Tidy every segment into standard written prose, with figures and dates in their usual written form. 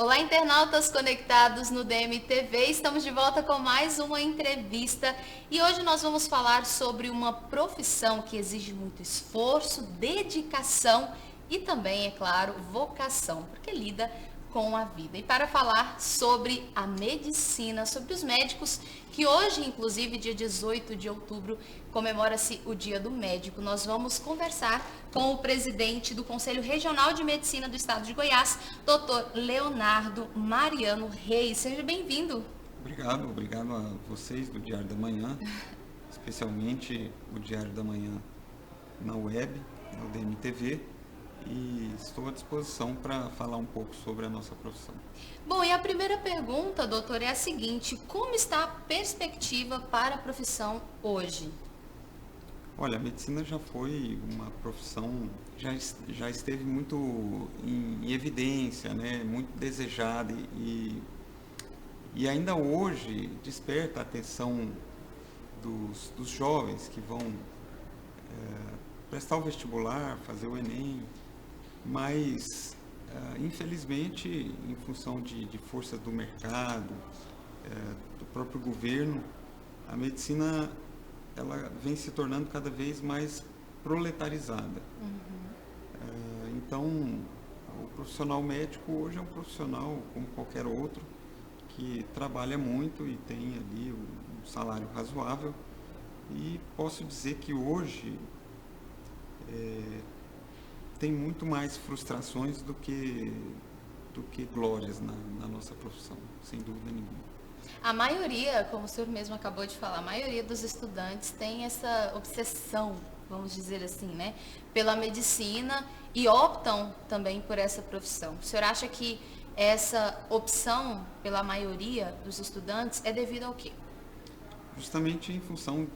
Olá, internautas conectados no DMTV. Estamos de volta com mais uma entrevista e hoje nós vamos falar sobre uma profissão que exige muito esforço, dedicação e também, é claro, vocação, porque lida com a vida. E para falar sobre a medicina, sobre os médicos, que hoje, inclusive, dia 18 de outubro, comemora-se o Dia do Médico. Nós vamos conversar com o presidente do Conselho Regional de Medicina do Estado de Goiás, Dr. Leonardo Mariano Reis. Seja bem-vindo. Obrigado a vocês do Diário da Manhã, especialmente o Diário da Manhã na web, no DMTV, e estou à disposição para falar um pouco sobre a nossa profissão. Bom, e a primeira pergunta, doutor, é a seguinte: como está a perspectiva para a profissão hoje? Olha, a medicina já foi uma profissão, já esteve muito em evidência, né? Muito desejada e ainda hoje desperta a atenção dos jovens que vão prestar o vestibular, fazer o Enem, mas infelizmente, em função de força do mercado, do próprio governo, a medicina ela vem se tornando cada vez mais proletarizada. Então, o profissional médico hoje é um profissional como qualquer outro, que trabalha muito e tem ali um salário razoável, e posso dizer que hoje tem muito mais frustrações do que glórias na nossa profissão, sem dúvida nenhuma. A maioria, como o senhor mesmo acabou de falar, a maioria dos estudantes tem essa obsessão, vamos dizer assim, né, pela medicina e optam também por essa profissão. O senhor acha que essa opção pela maioria dos estudantes é devido ao quê? Justamente em função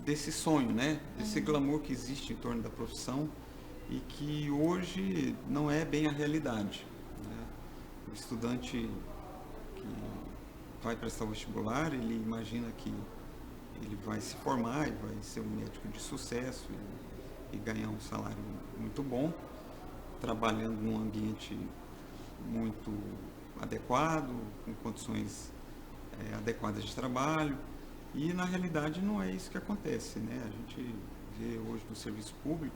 desse sonho, né, desse glamour que existe em torno da profissão e que hoje não é bem a realidade, né? O estudante que vai prestar o vestibular, ele imagina que ele vai se formar e vai ser um médico de sucesso e ganhar um salário muito bom, trabalhando num ambiente muito adequado, com condições adequadas de trabalho, e na realidade não é isso que acontece, né? A gente vê hoje no serviço público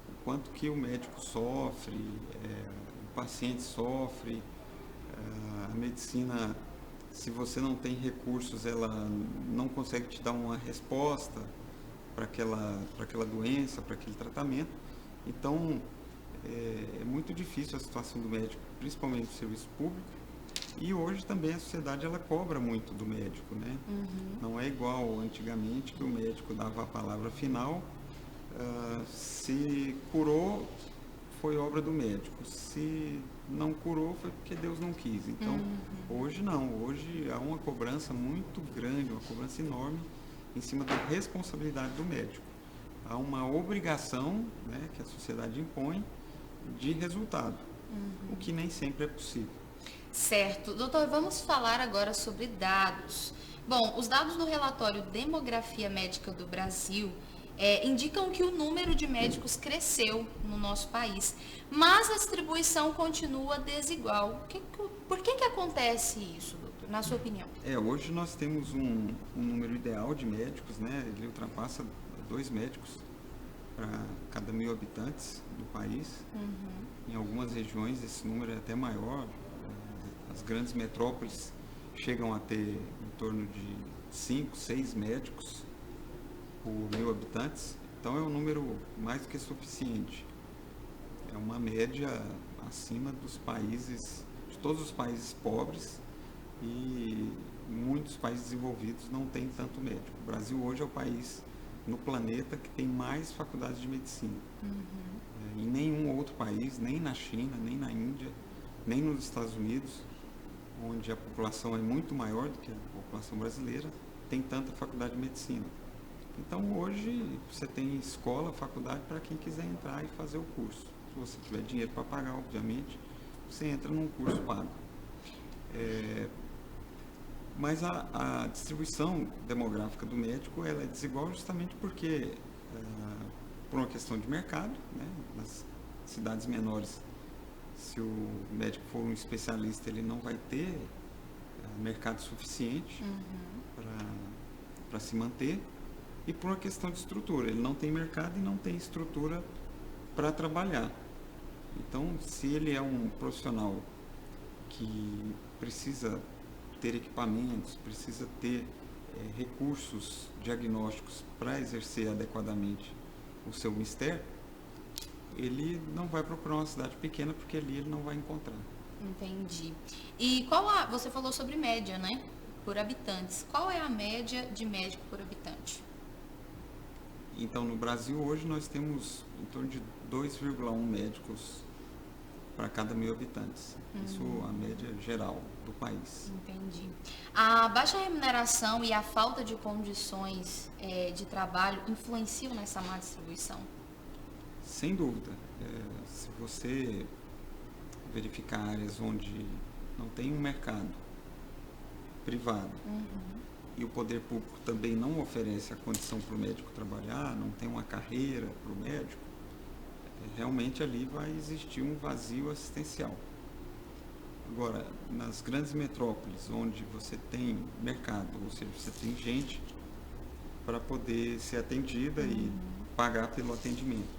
o quanto que o médico sofre, o paciente sofre, a medicina, se você não tem recursos, ela não consegue te dar uma resposta para aquela doença, para aquele tratamento. Então, é muito difícil a situação do médico, principalmente no serviço público. E hoje também a sociedade ela cobra muito do médico, né? Não é igual antigamente, que o médico dava a palavra final. Se curou, foi obra do médico. Se não curou, foi porque Deus não quis. Então, hoje não. Hoje há uma cobrança muito grande, uma cobrança enorme em cima da responsabilidade do médico. Há uma obrigação, né, que a sociedade impõe de resultado, o que nem sempre é possível. Certo. Doutor, vamos falar agora sobre dados. Bom, os dados do relatório Demografia Médica do Brasil indicam que o número de médicos cresceu no nosso país, mas a distribuição continua desigual. Por que acontece isso, doutor, na sua opinião? Hoje nós temos um número ideal de médicos, né? Ele ultrapassa 2 médicos para cada 1.000 habitantes do país. Em algumas regiões esse número é até maior. As grandes metrópoles chegam a ter em torno de 5, 6 médicos por 1.000 habitantes. Então é um número mais do que suficiente. É uma média acima dos países, de todos os países pobres, e muitos países desenvolvidos não têm tanto médico. O Brasil hoje é o país no planeta que tem mais faculdades de medicina. Em nenhum outro país, nem na China, nem na Índia, nem nos Estados Unidos, onde a população é muito maior do que a população brasileira, tem tanta faculdade de medicina. Então hoje você tem escola, faculdade para quem quiser entrar e fazer o curso. Se você tiver dinheiro para pagar, obviamente, você entra num curso pago. Mas a distribuição demográfica do médico ela é desigual justamente porque, por uma questão de mercado, né? Nas cidades menores Se o médico for um especialista, ele não vai ter mercado suficiente para se manter, e por uma questão de estrutura. Ele não tem mercado e não tem estrutura para trabalhar. Então, se ele é um profissional que precisa ter equipamentos, precisa ter recursos diagnósticos para exercer adequadamente o seu mistério, ele não vai procurar uma cidade pequena, porque ali ele não vai encontrar. Entendi. E você falou sobre média, né? Por habitantes. Qual é a média de médico por habitante? Então, no Brasil, hoje, nós temos em torno de 2,1 médicos para cada 1.000 habitantes. Isso a média geral do país. Entendi. A baixa remuneração e a falta de condições de trabalho influenciam nessa má distribuição? Sem dúvida. Se você verificar áreas onde não tem um mercado privado e o poder público também não oferece a condição para o médico trabalhar, não tem uma carreira para o médico, realmente ali vai existir um vazio assistencial. Agora, nas grandes metrópoles, onde você tem mercado, ou seja, você tem gente para poder ser atendida e pagar pelo atendimento,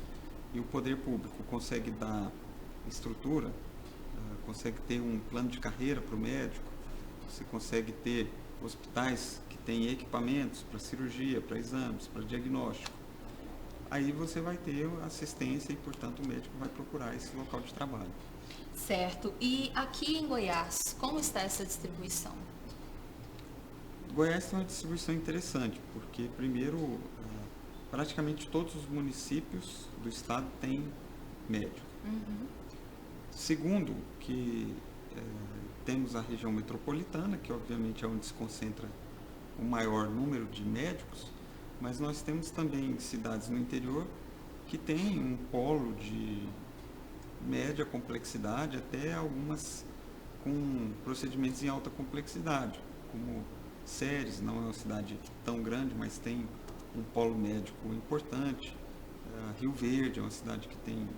e o poder público consegue dar estrutura, consegue ter um plano de carreira para o médico, você consegue ter hospitais que têm equipamentos para cirurgia, para exames, para diagnóstico, aí você vai ter assistência e, portanto, o médico vai procurar esse local de trabalho. Certo. E aqui em Goiás, como está essa distribuição? Goiás tem uma distribuição interessante, porque, primeiro, praticamente todos os municípios do estado têm médico. Segundo, que temos a região metropolitana, que obviamente é onde se concentra o maior número de médicos, mas nós temos também cidades no interior que têm um polo de média complexidade, até algumas com procedimentos em alta complexidade, como Ceres, não é uma cidade tão grande, mas tem um polo médico importante. Rio Verde é uma cidade que tem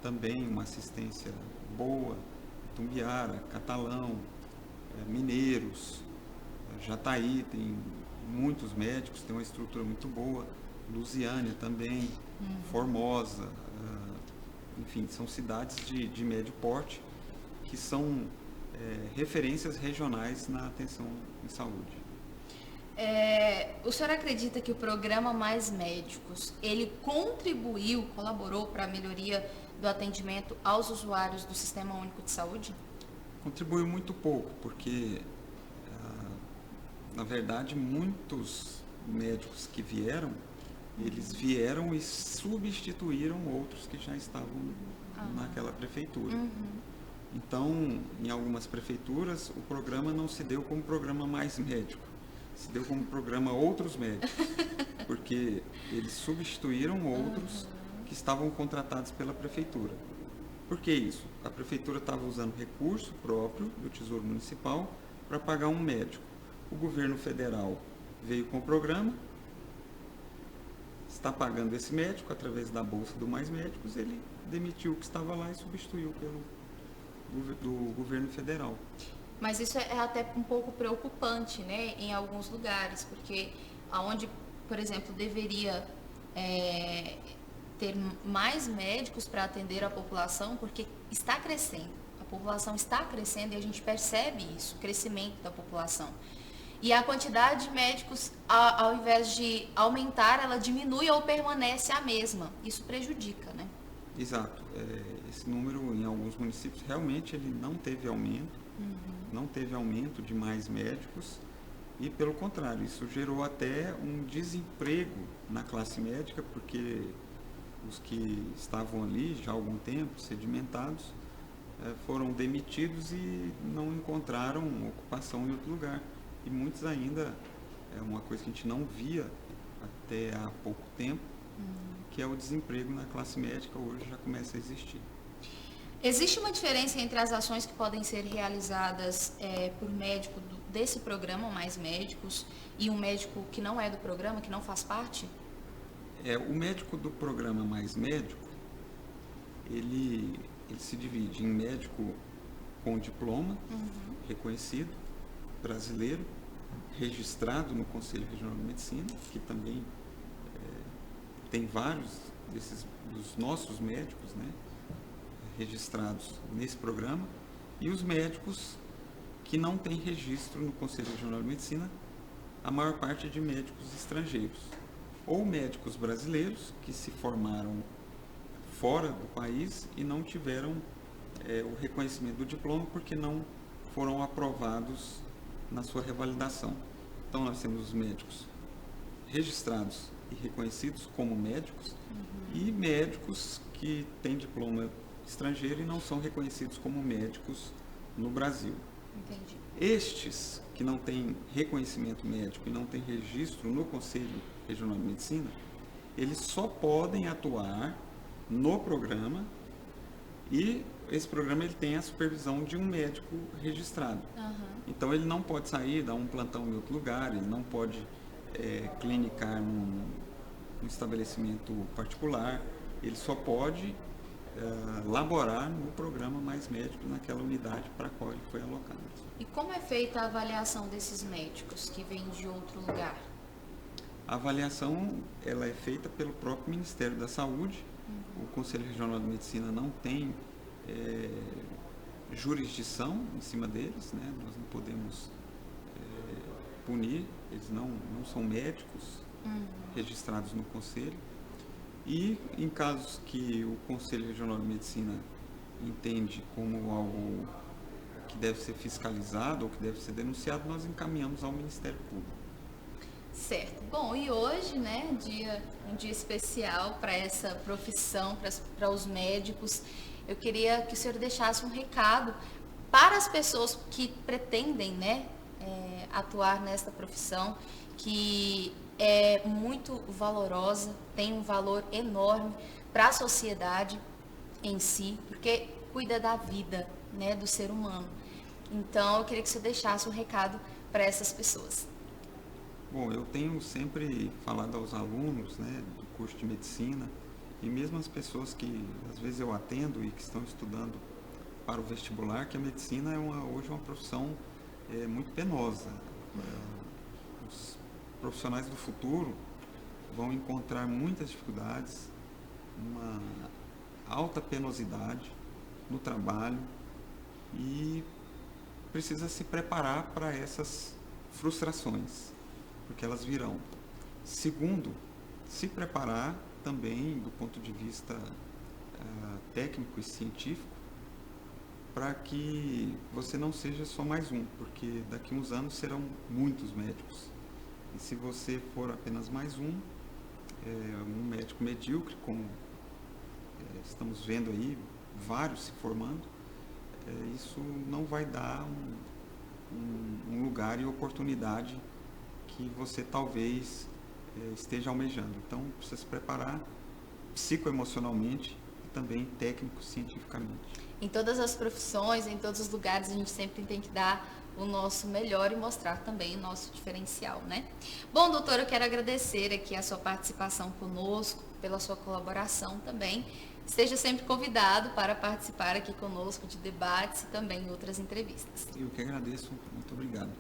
também uma assistência boa, Tumbiara, Catalão, Mineiros, Jataí tem muitos médicos, tem uma estrutura muito boa, Lusiânia também, Formosa, enfim, são cidades de médio porte que são referências regionais na atenção em saúde. O senhor acredita que o programa Mais Médicos, ele colaborou para a melhoria do atendimento aos usuários do Sistema Único de Saúde? Contribuiu muito pouco, porque, na verdade, muitos médicos que vieram, eles vieram e substituíram outros que já estavam naquela prefeitura. Então, em algumas prefeituras, o programa não se deu como programa Mais Médico, se deu como programa Outros Médicos, porque eles substituíram outros que estavam contratados pela prefeitura. Por que isso? A prefeitura estava usando recurso próprio do Tesouro Municipal para pagar um médico. O governo federal veio com o programa, está pagando esse médico através da Bolsa do Mais Médicos, ele demitiu o que estava lá e substituiu do governo federal. Mas isso é até um pouco preocupante, né, em alguns lugares, porque aonde, por exemplo, deveria ter mais médicos para atender a população, porque está crescendo, a população está crescendo e a gente percebe isso, o crescimento da população. E a quantidade de médicos, ao invés de aumentar, ela diminui ou permanece a mesma. Isso prejudica, né? Exato. Esse número, em alguns municípios, realmente ele não teve aumento, não teve aumento de mais médicos e, pelo contrário, isso gerou até um desemprego na classe médica, porque os que estavam ali já há algum tempo, sedimentados, foram demitidos e não encontraram ocupação em outro lugar. E muitos ainda, é uma coisa que a gente não via até há pouco tempo, que é o desemprego na classe médica, hoje já começa a existir. Existe uma diferença entre as ações que podem ser realizadas por médico desse programa, Mais Médicos, e um médico que não é do programa, que não faz parte? O médico do programa Mais Médico, ele ele se divide em médico com diploma reconhecido, brasileiro, registrado no Conselho Regional de Medicina, que também tem vários dos nossos médicos, né, registrados nesse programa, e os médicos que não têm registro no Conselho Regional de Medicina, a maior parte é de médicos estrangeiros, ou médicos brasileiros que se formaram fora do país e não tiveram o reconhecimento do diploma porque não foram aprovados na sua revalidação. Então nós temos os médicos registrados e reconhecidos como médicos e médicos que têm diploma estrangeiro e não são reconhecidos como médicos no Brasil. Entendi. Estes que não têm reconhecimento médico e não têm registro no Conselho Regional de Medicina, eles só podem atuar no programa, e esse programa ele tem a supervisão de um médico registrado. Então ele não pode sair, dar um plantão em outro lugar, ele não pode clinicar num estabelecimento particular, ele só pode laborar no programa Mais Médicos naquela unidade para a qual ele foi alocado. E como é feita a avaliação desses médicos que vêm de outro lugar? A avaliação ela é feita pelo próprio Ministério da Saúde. O Conselho Regional de Medicina não tem jurisdição em cima deles, né? Nós não podemos punir, eles não são médicos registrados no Conselho. E em casos que o Conselho Regional de Medicina entende como algo que deve ser fiscalizado ou que deve ser denunciado, nós encaminhamos ao Ministério Público. Certo. Bom, e hoje, né, um dia especial para essa profissão, para os médicos, eu queria que o senhor deixasse um recado para as pessoas que pretendem, né, atuar nesta profissão, que é muito valorosa, tem um valor enorme para a sociedade em si, porque cuida da vida, né, do ser humano. Então, eu queria que o senhor deixasse um recado para essas pessoas. Bom, eu tenho sempre falado aos alunos, né, do curso de medicina, e mesmo as pessoas que às vezes eu atendo e que estão estudando para o vestibular, que a medicina é hoje uma profissão muito penosa. Os profissionais do futuro vão encontrar muitas dificuldades, uma alta penosidade no trabalho, e precisa se preparar para essas frustrações, porque elas virão. Segundo, se preparar também do ponto de vista técnico e científico, para que você não seja só mais um, porque daqui a uns anos serão muitos médicos. E se você for apenas mais um médico medíocre, como estamos vendo aí, vários se formando, isso não vai dar um lugar e oportunidade que você talvez esteja almejando. Então, precisa se preparar psicoemocionalmente e também técnico-cientificamente. Em todas as profissões, em todos os lugares, a gente sempre tem que dar o nosso melhor e mostrar também o nosso diferencial, né? Bom, doutor, eu quero agradecer aqui a sua participação conosco, pela sua colaboração também. Esteja sempre convidado para participar aqui conosco de debates e também outras entrevistas. Eu que agradeço, muito obrigado.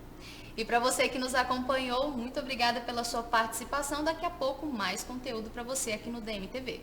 E para você que nos acompanhou, muito obrigada pela sua participação. Daqui a pouco, mais conteúdo para você aqui no DMTV.